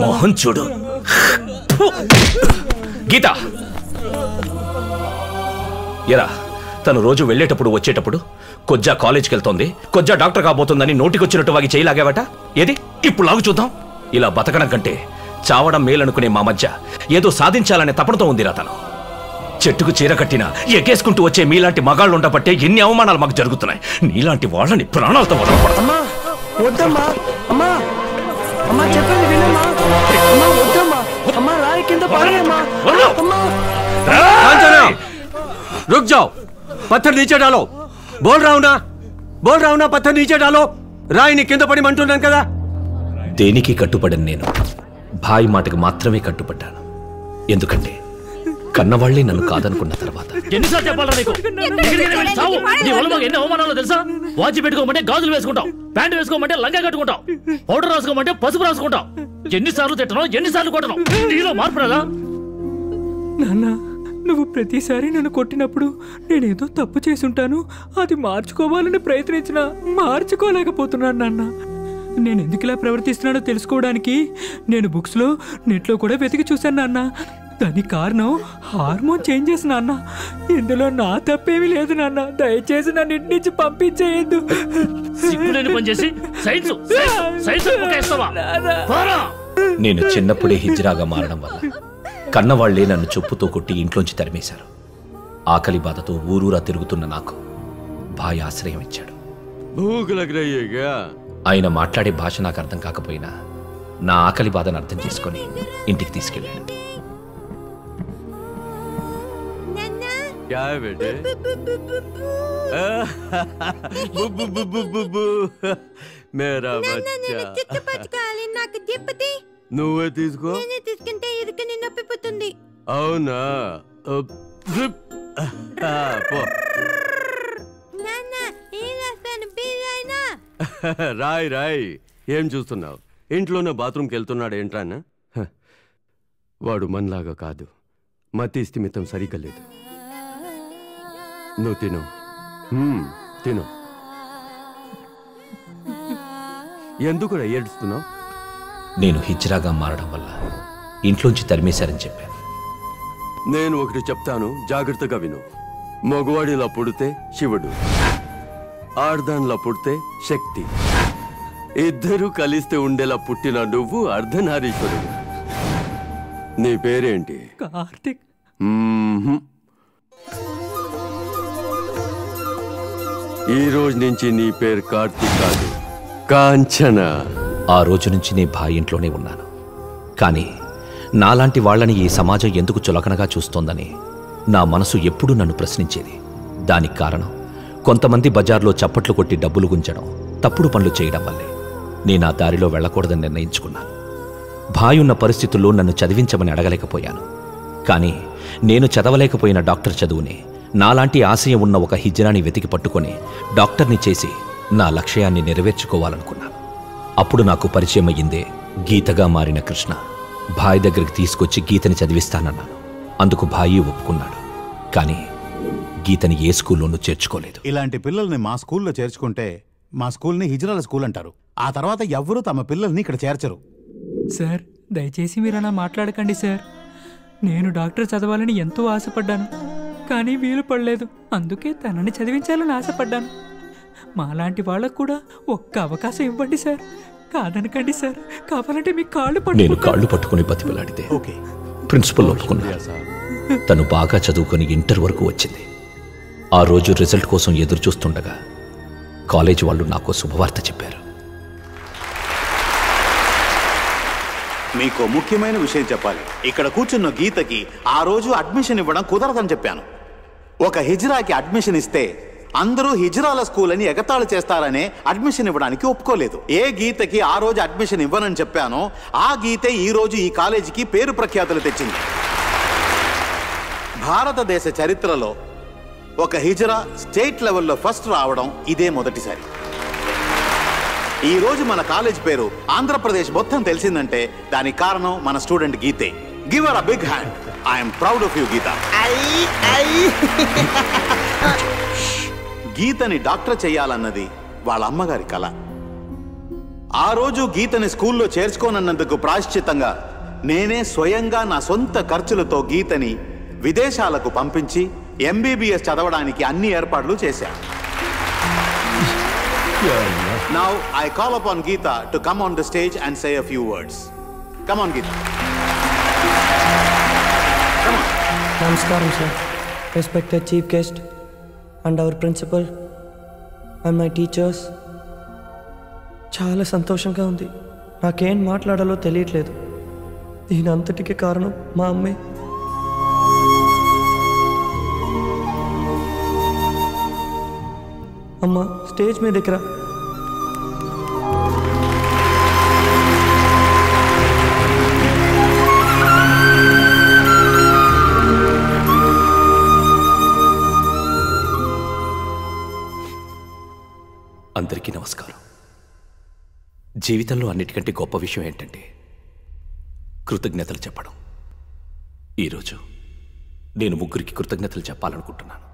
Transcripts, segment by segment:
మోహన్ చూడు. గీత ఎరా, తను రోజు వెళ్ళేటప్పుడు వచ్చేటప్పుడు కొజ్జా కాలేజ్కి వెళ్తోంది, కొజ్జా డాక్టర్ కాబోతుందని నోటికొచ్చినట్టు వాగి చేయలాగావట. ఏది ఇప్పుడు లాగు చూద్దాం. ఇలా బతకడం కంటే చావడం మేలనుకునే మా మధ్య ఏదో సాధించాలనే తపనతో ఉందిరా తను. చెట్టుకు చీర కట్టినా ఎగేసుకుంటూ వచ్చే మీలాంటి మగాళ్ళు ఉండబట్టే ఎన్ని అవమానాలు మాకు జరుగుతున్నాయి. నీలాంటి వాళ్ళని ప్రాణాలతో వదలపడతాం. रुक जाओ, पत्थर नीचे डालो. बोल रहा हूं ना पत्थर नीचे डालो. రాయిని కింద పడి మంటున్నాను కదా. దేనికి కట్టుబడను నేను, భాయ్ మాటకు మాత్రమే కట్టుబడ్డాను. ఎందుకంటే కన్నవాళ్లే నన్ను కాదనుకున్న తర్వాత. ఎన్నిసార్లు చెప్పాలా నీకు? నీ వల్ల మాకు ఎన్ని అవమానాలు తెలుసా? వాచి పెట్టుకోమంటే గాజులు వేసుకుంటాం, ప్యాంటు వేసుకోమంటే లంగా కట్టుకుంటాం, పౌడర్ రాసుకోమంటే పసుపు రాసుకుంటాం. ఎన్నిసార్లు తిట్టను, ఎన్నిసార్లు కొట్టను. నీలో మార్పు రాదా? నాన్న, నువ్వు ప్రతిసారి నన్ను కొట్టినప్పుడు నేనేదో తప్పు చేసుంటాను, అది మార్చుకోవాలని ప్రయత్నించినా మార్చుకోలేకపోతున్నాను నాన్న. నేను ఎందుకు ఇలా ప్రవర్తిస్తున్నానో తెలుసుకోవడానికి నేను బుక్స్లో, నెట్లో కూడా వెతికి చూశాను నాన్న. దానికి కారణం హార్మోన్ చేంజెస్ నాన్న. ఇందులో నా తప్పేమీ లేదు నాన్న. దయచేసి నన్ను ఇంటి నుంచి పంపించేయద్దు. నేను చిన్నప్పుడే హిజ్రాగా మారడం వల్ల కన్నవాళ్లే నన్ను చెప్పుతో కొట్టి ఇంట్లోంచి తరిమేశారు. ఆకలి బాధతో ఊరూరా తిరుగుతున్న నాకు భాయ్ ఆశ్రయం ఇచ్చాడు. ఆయన మాట్లాడే భాష నాకు అర్థం కాకపోయినా నా ఆకలి బాధను అర్థం చేసుకుని ఇంటికి తీసుకెళ్ళాడు. నువ్వే తీసుకో. అవునా? రాయ్ రాయ్, ఏం చూస్తున్నావు? ఇంట్లోనే బాత్రూమ్కి వెళ్తున్నాడు ఏంట్రానా? వాడు మనలాగా కాదు, మతి స్థిమితం సరిగ్గా లేదు. నువ్వు తిను, తిను. ఎందుకు ఏడుస్తున్నావు? నేను హిజ్రాగా మారడం వల్ల ఇంట్లోంచి తరిమేశారని చెప్పాను. నేను ఒకటి చెప్తాను, జాగ్రత్తగా విను. మగవాడిలా పుడితే శివుడు, ఆర్ధాన్లా పుడితే శక్తి. ఇద్దరు కలిస్తే ఉండేలా పుట్టిన నువ్వు అర్ధనారీశ్వరుడు. నీ పేరేంటి? కార్తిక్. ఈ రోజు నుంచి నీ పేరు కార్తిక్ కాదు, కాంచన. ఆ రోజు నుంచి నీ భాయ్ ఇంట్లోనే ఉన్నాను. కానీ నాలాంటి వాళ్ళని ఈ సమాజం ఎందుకు చులకనగా చూస్తోందని నా మనసు ఎప్పుడూ నన్ను ప్రశ్నించేది. దానికి కారణం కొంతమంది బజార్లో చప్పట్లు కొట్టి డబ్బులు గుంజడం, తప్పుడు పనులు చేయడం వల్లే నేను ఆ దారిలో వెళ్ళకూడదని నిర్ణయించుకున్నాను. భాయ్ ఉన్న పరిస్థితుల్లో నన్ను చదివించమని అడగలేకపోయాను. కానీ నేను చదవలేకపోయిన డాక్టర్ చదువుని నాలాంటి ఆశయం ఉన్న ఒక హిజ్రాని వెతికి పట్టుకొని డాక్టర్ని చేసి నా లక్ష్యాన్ని నెరవేర్చుకోవాలనుకున్నాను. అప్పుడు నాకు పరిచయం అయ్యిందే గీతగా మారిన కృష్ణ. భాయ్ దగ్గరికి తీసుకొచ్చి గీతని చదివిస్తానన్నాను. అందుకు భాయి ఒప్పుకున్నాడు. కానీ గీతని ఏ స్కూల్లోనూ చేర్చుకోలేదు. ఇలాంటి పిల్లల్ని మా స్కూల్లో చేర్చుకుంటే మా స్కూల్ని హిజ్రాల స్కూల్ అంటారు. ఆ తర్వాత ఎవ్వరూ తమ పిల్లల్ని ఇక్కడ చేర్చరు. సార్, దయచేసి మీరు అలా మాట్లాడకండి సార్. నేను డాక్టర్ చదవాలని ఎంతో ఆశపడ్డాను, కానీ వీలు పడలేదు. అందుకే తనని చదివించాలని ఆశపడ్డాను. మాలాంటి వాళ్ళకు కూడా ఒక్క అవకాశం ఇవ్వండి సార్. కాదనకండి సార్. కావాలంటే మీ కాళ్ళు నేను కాళ్ళు పట్టుకుని బతిమలాడితే ప్రిన్సిపల్ ఒప్పుకున్నాడు. తను బాగా చదువుకొని ఇంటర్ వరకు వచ్చింది. ఆ రోజు రిజల్ట్ కోసం ఎదురు చూస్తుండగా కాలేజ్ వాళ్ళు నాకు శుభవార్త చెప్పారు. మీకు ముఖ్యమైన విషయం చెప్పాలి. ఇక్కడ కూర్చున్న గీతకి ఆ రోజు అడ్మిషన్ ఇవ్వడం కుదరదని చెప్పాను. ఒక హిజ్రాకి అడ్మిషన్ ఇస్తే అందరూ హిజ్రాల స్కూల్ అని ఎగతాళి చేస్తారనే అడ్మిషన్ ఇవ్వడానికి ఒప్పుకోలేదు. ఏ గీతకి ఆ రోజు అడ్మిషన్ ఇవ్వనని చెప్పానో ఆ గీతే ఈ రోజు ఈ కాలేజీకి పేరు ప్రఖ్యాతులు తెచ్చింది. భారతదేశ చరిత్రలో ఒక హిజ్రా స్టేట్ లెవెల్లో ఫస్ట్ రావడం ఇదే మొదటిసారి. ఈ రోజు మన కాలేజ్ పేరు ఆంధ్రప్రదేశ్ మొత్తం తెలిసిందంటే దానికి కారణం మన స్టూడెంట్ గీతే. Give her a big hand. I'm proud of you Geetha. గీతని డాక్టర్ చేయాలన్నది వాళ్ళ అమ్మగారి కల. ఆ రోజు గీతని స్కూల్లో చేర్చుకోనన్నందుకు ప్రాయశ్చిత్తంగా నేనే స్వయంగా నా సొంత ఖర్చులతో గీతని విదేశాలకు పంపించి ఎంబీబీఎస్ చదవడానికి అన్ని ఏర్పాట్లు చేశాను. Now I call upon Geeta to come on the stage and say a few words. Come on, Geeta. Come on. Namaskaram, sir. Respected chief guest and our principal and my teachers. చాలా సంతోషంగా ఉంది. నాకేం మాట్లాడాలో తెలియట్లేదు. దీని అంతటికి కారణం మా అమ్మే. అమ్మ, స్టేజ్ మీద దగ్గర. అందరికీ నమస్కారం. జీవితంలో అన్నిటికంటే గొప్ప విషయం ఏంటంటే కృతజ్ఞతలు చెప్పడం. ఈరోజు నేను ముగ్గురికి కృతజ్ఞతలు చెప్పాలనుకుంటున్నాను.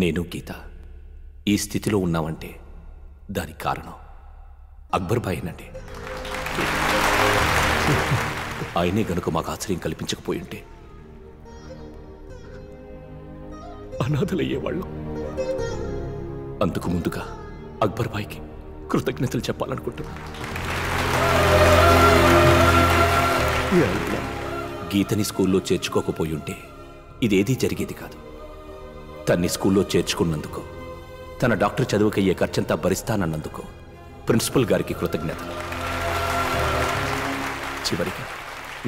నేను గీత ఈ స్థితిలో ఉన్నామంటే దానికి కారణం అక్బర్ భాయ్నండి. ఆయనే గనుక మాకు ఆశ్రయం కల్పించకపోయి ఉంటే అనాథలయ్యేవాళ్ళం. అందుకు ముందుగా అక్బర్ భాయ్కి కృతజ్ఞతలు చెప్పాలనుకుంటున్నాను. గీతని స్కూల్లో చేర్చుకోకపోయి ఉంటే ఇదేదీ జరిగేది కాదు. తన్ని స్కూల్లో చేర్చుకున్నందుకు, తన డాక్టర్ చదువుకయ్యే ఖర్చంతా భరిస్తానన్నందుకు ప్రిన్సిపల్ గారికి కృతజ్ఞతలు. చివరిగా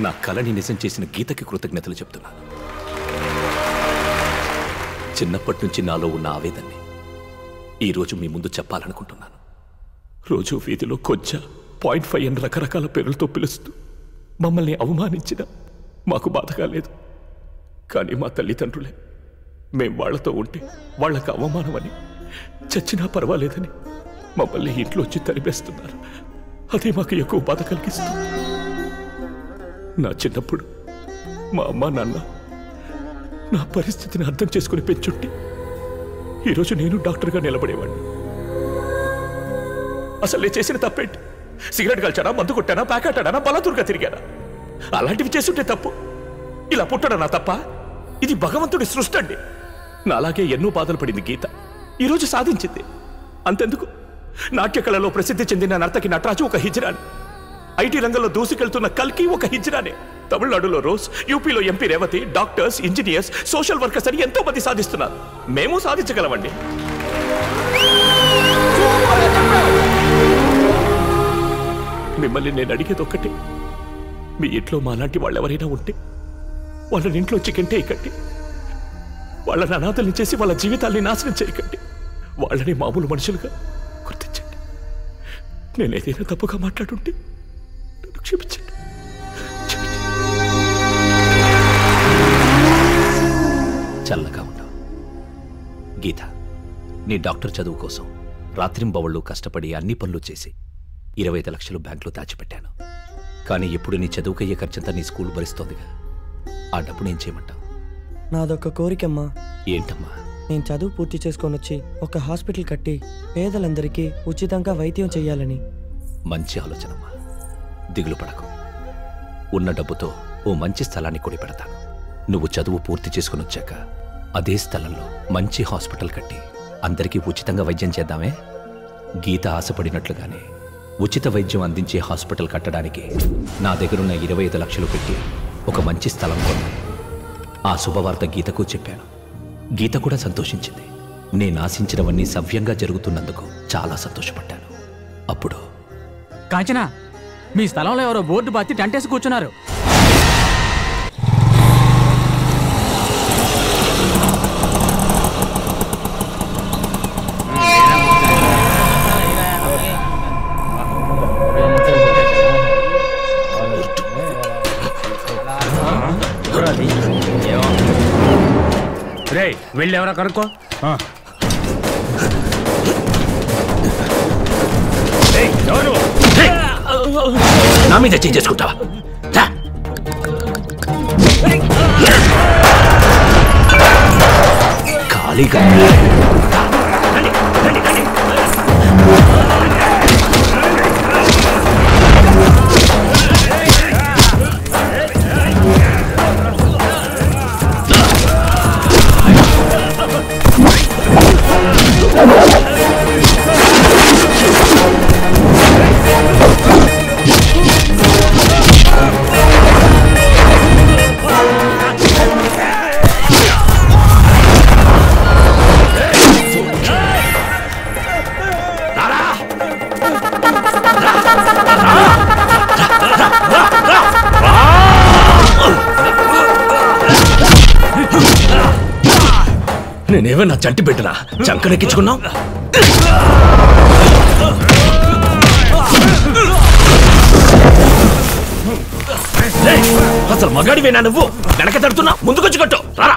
నా కలని నిజం చేసిన గీతకి కృతజ్ఞతలు చెప్తున్నాను. చిన్నప్పటి నుంచి నాలో ఉన్న ఆవేదన్ని ఈరోజు మీ ముందు చెప్పాలనుకుంటున్నాను. రోజు వీధిలో కొంచెం 0.5 అని రకరకాల పేర్లతో పిలుస్తూ మమ్మల్ని అవమానించిన మాకు బాధగా లేదు. కానీ మా తల్లిదండ్రులే మేం వాళ్లతో ఉంటే వాళ్లకు అవమానమని, చచ్చినా పర్వాలేదని మమ్మల్ని ఇంట్లోంచి తరిమేస్తున్నారు. అది మాకు ఎక్కువ బాధ కలిగిస్తుంది. నా చిన్నప్పుడు మా అమ్మ నాన్న నా పరిస్థితిని అర్థం చేసుకుని పెంచుంటే ఈరోజు నేను డాక్టర్గా నిలబడేవాడిని. అసలు నేను చేసిన తప్పేంటి? సిగరెట్ కాల్చానా, మందు కొట్టానా, ప్యాకెట్టానా, బలాదుర్గా తిరిగానా? అలాంటివి చేస్తుంటే తప్పు. ఇలా పుట్టడా నా తప్ప? ఇది భగవంతుడి సృష్టి అండి. నాలాగే ఎన్నో బాధలు పడింది గీత. ఈరోజు సాధించింది. అంతెందుకు, నాట్యకళలో ప్రసిద్ధి చెందిన నర్తకి నటరాజు ఒక హిజ్రాని, ఐటీ రంగంలో దూసుకెళ్తున్న కల్కి ఒక హిజ్రానే, తమిళనాడులో రోజ్, యూపీలో MP Revathi, doctors, engineers, social workers అని ఎంతో మంది సాధిస్తున్నారు. మేము సాధించగలమండి. మిమ్మల్ని నేను అడిగేది ఒక్కటే, మీ ఇంట్లో మాలాంటి వాళ్ళు ఎవరైనా ఉంటే వాళ్ళని ఇంట్లో చికెంటే ఇకండి. వాళ్ళని అనాథల్ని చేసి వాళ్ళ జీవితాల్ని నాశనం చేయకండి. వాళ్ళని మామూలు మనుషులుగా గుర్తించండి. నేనేదైనా తప్పుగా మాట్లాడుంటే నన్ను క్షమించండి. చల్లగా ఉండవు గీత. నీ డాక్టర్ చదువు కోసం రాత్రింబవళ్ళు కష్టపడి అన్ని పనులు చేసి 25 లక్షలు బ్యాంకులో దాచిపెట్టాను. కానీ ఇప్పుడు నీ చదువుకయ్యే ఖర్చంతా నీ స్కూల్ భరిస్తోందిగా. ఆ డబ్బు నేను చేయమంటావు? నాదొక కోరికమ్మా. ఏంటమ్మా? నేను చదువు పూర్తి చేసుకొని వచ్చి ఒక హాస్పిటల్ కట్టి పేదలందరికీ ఉచితంగా వైద్యం చేయాలని. మంచి ఆలోచనమ్మా. దిగులు పడకు. ఉన్న డబ్బుతో ఓ మంచి స్థలాన్ని కొడి పెడతాను. నువ్వు చదువు పూర్తి చేసుకుని వచ్చాక అదే స్థలంలో మంచి హాస్పిటల్ కట్టి అందరికీ ఉచితంగా వైద్యం చేద్దామే. గీత ఆశపడినట్లుగానే ఉచిత వైద్యం అందించే హాస్పిటల్ కట్టడానికి నా దగ్గరున్న 25 లక్షలు పెట్టి ఒక మంచి స్థలం కొన్నాను. ఆ శుభవార్త గీతకు చెప్పాను. గీత కూడా సంతోషించింది. నేను ఆశించినవన్నీ సవ్యంగా జరుగుతున్నందుకు చాలా సంతోషపడ్డాను. అప్పుడు కాంచనా, మీ స్థలంలో ఎవరో బోర్డు బాతి టెంటేసి కూర్చున్నారు. వెళ్ళి ఎవరో కనుక్కో. నా మీద చేసుకుంటావా? ఖాళీగా నేనేమన్నా చంటి పెట్టినా చంకనెక్కించుకున్నావు? అసలు మగాడివేనా నువ్వు? వెనక తడుతున్నా, ముందుకొచ్చి కట్టు. రారా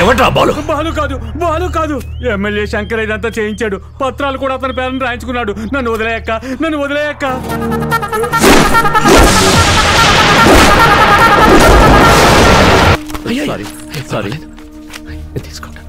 ఎవట్రా బాలు? బాలు కాదు ఎమ్మెల్యే శంకర్ ఇదంతా చేయించాడు. పత్రాలు కూడా అతని పేరుని రాయించుకున్నాడు. నన్ను వదిలేయక్క. సారీ తీసుకుంటా.